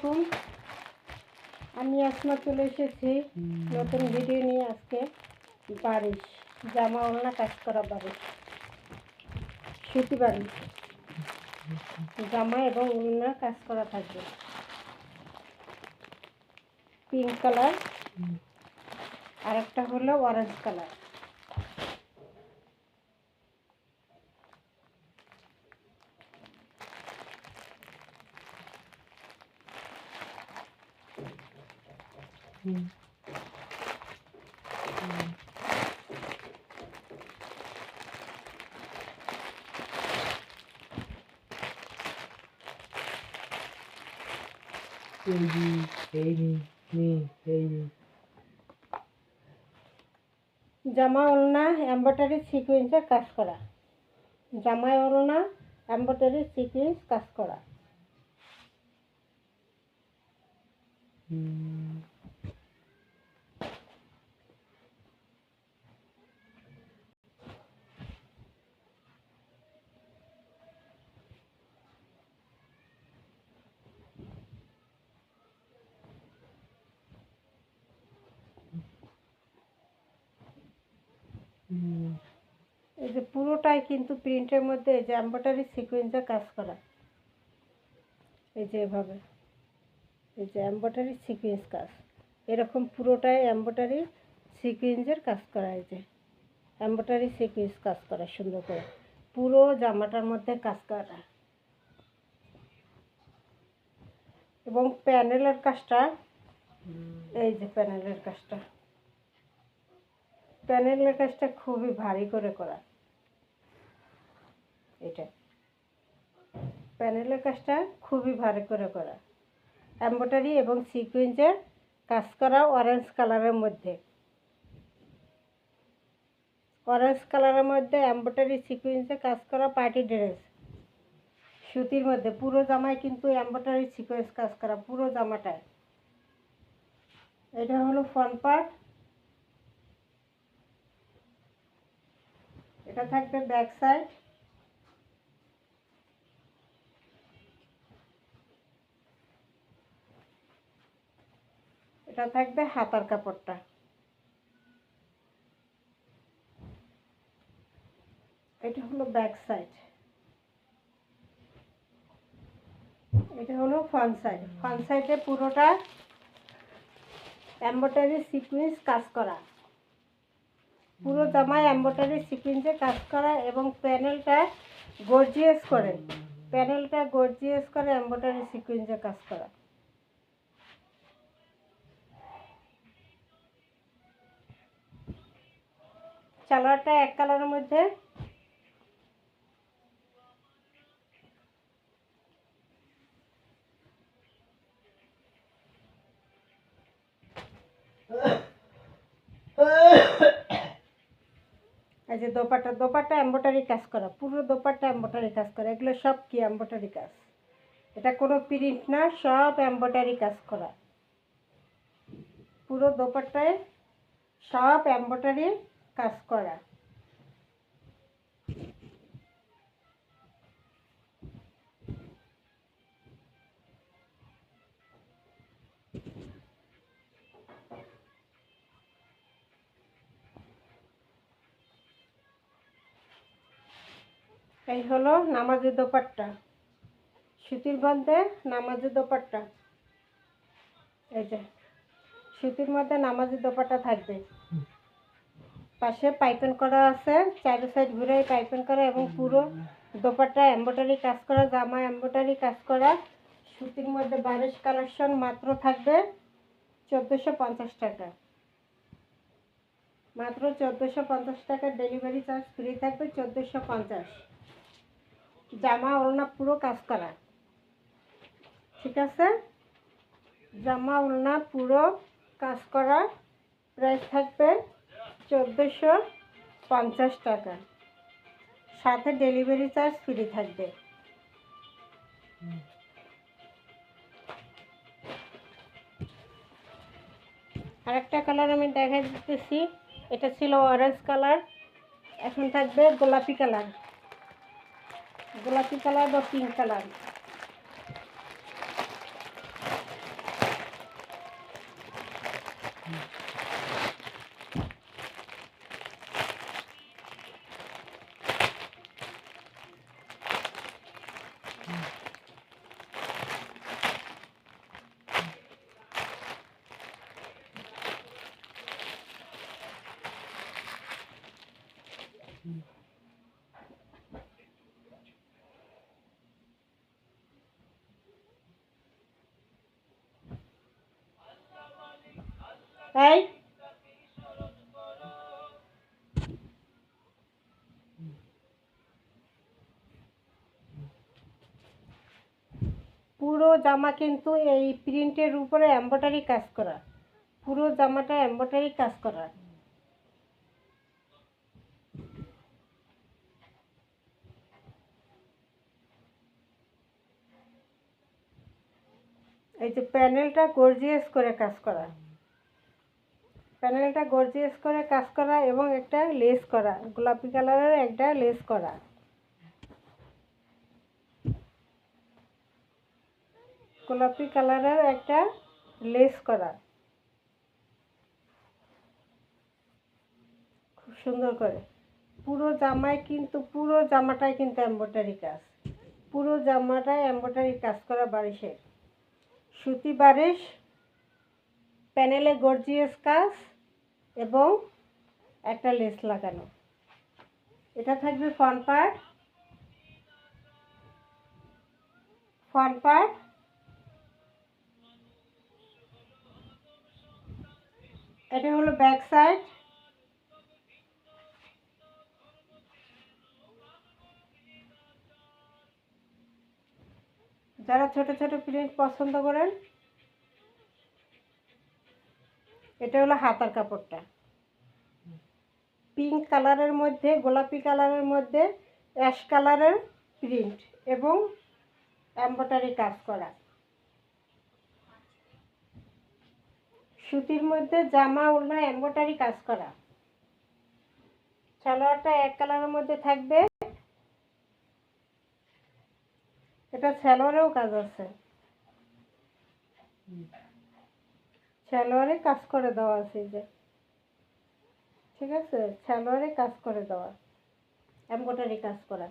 আলাইকুম। আমি আসমা চলে এসেছি নতুন ভিডিও নিয়ে। আজকে বারিশ, জামা ওড়না কাজ করা বারিশ, সুতি বারিশ, জামা এবং ওড়না কাজ করা থাকবে। পিঙ্ক কালার আর একটা হলো অরেঞ্জ কালার। জামা ওড়না এমব্রয়ডারি সিকোয়েন্সের কাজ করা, জামা ওড়না এমব্রয়ডারি সিকোয়েন্স কাজ করা। এই যে পুরোটাই কিন্তু প্রিন্টের মধ্যে এই যে এমব্রয়ডারি সিকোয়েন্সের কাজ করা, এই যে এভাবে, এই যে এমব্রয়ডারি সিকোয়েন্স কাজ, এরকম পুরোটাই এমব্রয়ডারি সিকোয়েন্সের কাজ করা। এই যে এমব্রয়ডারি সিকোয়েন্স কাজ করা সুন্দর করে পুরো জামাটার মধ্যে কাজ করা। এবং প্যানেলের কাজটা, এই যে প্যানেলের কাজটা, প্যানেলের কাজটা খুবই ভারী করে করা। এটা প্যানেলের কাজটা খুবই ভারী করে করা, এমব্রয়ডারি এবং সিকোয়েন্সের কাজ করা। অরেঞ্জ কালারের মধ্যে, অরেঞ্জ কালারের মধ্যে এমব্রয়ডারি সিকোয়েন্সে কাজ করা পার্টি ড্রেস, সুতির মধ্যে পুরো জামায় কিন্তু এমব্রয়ডারি সিকোয়েন্স কাজ করা পুরো জামাটায়। এটা হলো ফ্রন্ট পার্ট, এটা থাকবে ব্যাক সাইড। এটা থাকবে হাতার কাপড়টা। এটা হলো ব্যাক সাইড, এটা হলো ফ্রন্ট সাইড। ফ্রন্ট সাইডে পুরোটা এমব্রয়ডারি সিকোয়েন্স কাজ করা, পুরো জামায় এমব্রয়ডারি সিকোয়েন্সে কাজ করা। এবং প্যানেলটা গর্জিয়াস করে, প্যানেলটা গর্জিয়াস করে এমব্রয়ডারি সিকোয়েন্সে কাজ করা। সালোয়ারটা এক কালারের মধ্যে, এই যে দোপাট্টা, দোপাট্টা এমব্রয়ডারি কাজ করা, পুরো দোপাট্টা এমব্রয়ডারি কাজ করা। এগুলো সব কি এমব্রয়ডারি কাজ, এটা কোনো প্রিন্ট না, সব এমব্রয়ডারি কাজ করা। পুরো দোপাট্টায় সব এমব্রয়ডারি কাজ করা। এই হলো নামাজি দোপাট্টা, সুতির মধ্যে নামাজি দোপাট্টা। এই যে সুতির মধ্যে নামাজি দোপাট্টা থাকবে, পাশে পাইপিং করা আছে, চারো সাইড ঘুরে পাইপিং করা এবং পুরো দোপাট্টা এমব্রয়ডারি কাজ করা, জামা এমব্রয়ডারি কাজ করা। সুতির মধ্যে বারিশ কালেকশন মাত্র থাকবে 1450 টাকা, মাত্র 1450 টাকা। ডেলিভারি চার্জ ফ্রি থাকবে 1450। জামা ওড়না পুরো কাজ করা, ঠিক আছে? জামা ওড়না পুরো কাজ করা, প্রাইস থাকবে 1450 টাকা, সাথে ডেলিভারি চার্জ ফ্রি থাকবে। আরেকটা কালার আমি দেখাই দিতেছি, এটা ছিল অরেঞ্জ কালার, এখন থাকবে গোলাপি কালার, গোলাপি কালার বা পিঙ্ক কালার। এই পুরো জামা কিন্তু এই প্রিন্টের উপরে এমব্রয়ডারি কাজ করা, পুরো জামাটা এমব্রয়ডারি কাজ করা। এই যে প্যানেলটা গর্জিয়াস করে কাজ করা, প্যানেলটা গর্জিয়াস করে কাজ করা এবং একটা লেস করা, গোলাপি কালারের একটা লেস করা। গোলাপি কালারের একটা লেস করা খুব সুন্দর করে। পুরো জামায় কিন্তু পুরো জামাটাই কিন্তু এমব্রয়ডারি কাজ, পুরো জামাটায় এমব্রয়ডারি কাজ করা বারিশের সুতি বারিশ, প্যানেলে গর্জিয়াস কাজ এবং একটা লেস লাগানো। এটা থাকবে ফ্রন্ট পার্ট, ফ্রন্ট পার্ট। এটা হলো ব্যাক সাইড। যারা ছোট ছোট প্রিন্ট পছন্দ করেন, এটা হলো হাতার কাপড়টা, পিঙ্ক কালারের মধ্যে, গোলাপি কালারের মধ্যে অ্যাশ কালারের প্রিন্ট এবং এমব্রয়ডারি কাজ করা। সুতির মধ্যে জামা ওড়না এমব্রয়ডারি কাজ করা। সালোয়ারটা এক কালারের মধ্যে থাকবে, এটা সালোয়ারেও কাজ আছে, সালোয়ারে কাজ করে দেওয়া আছে যে, ঠিক আছে, সালোয়ারে কাজ করে দেওয়া, এমব্রয়ডারি কাজ করা।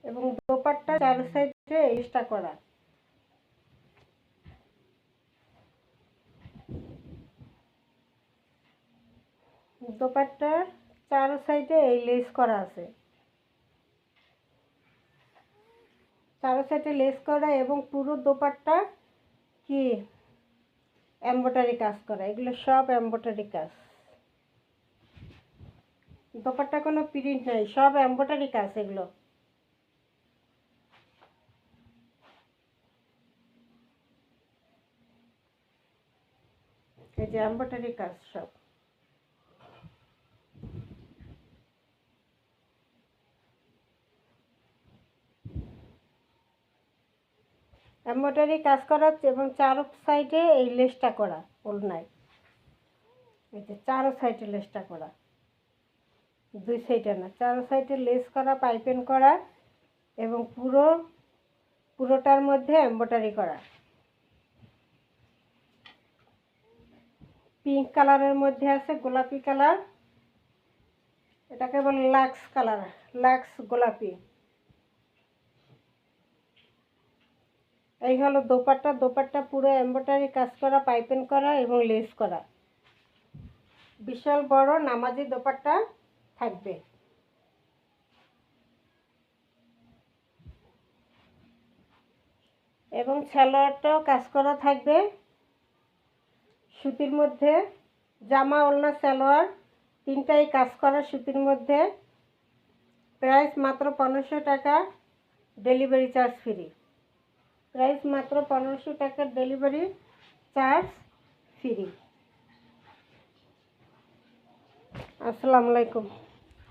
এবং দোপাট্টা চার সাইডে এক্সট্রা করা। দোপাট্টার চার সাইডে এই লেস করা আছে, চার সাইডে লেস করা এবং পুরো দোপাট্টা কি এমব্রয়ডারি কাজ করা। এগুলো সব এমব্রয়ডারি কাজ, দোপাট্টা কোনো প্রিন্ট নাই, সব এমব্রয়ডারি কাজ এগুলো। এই যে এমব্রয়ডারি কাজ সব। এমব্রয়ডারি কাজ করা এবং চারো সাইডে এই লেসটা করা ওড়নায়, এই যে চারো সাইডে লেসটা করা, দুই সাইডে না, চারো সাইডে লেস করা, পাইপিং করা এবং পুরোটার মধ্যে এমব্রয়ডারি করা। পিঙ্ক কালারের মধ্যে আছে গোলাপি কালার, এটাকে বলে লাক্স কালার, লাক্স গোলাপি। এই হলো দোপাট্টা, দোপাট্টা পুরো এমব্রয়ডারি কাজ করা, পাইপিং করা এবং লেস করা। বিশাল বড় নামাজি দোপাট্টা থাকবে। এবং সালোয়ারটাও কাজ করা থাকবে সুতির মধ্যে, জামা ওড়না সালোয়ার তিনটাই কাজ করা সুতির মধ্যে। প্রাইস মাত্র 1500 টাকা, ডেলিভারি চার্জ ফ্রি। প্রাইস মাত্র 1500 টাকা, ডেলিভারি চার্জ ফ্রি। আসসালামু আলাইকুম।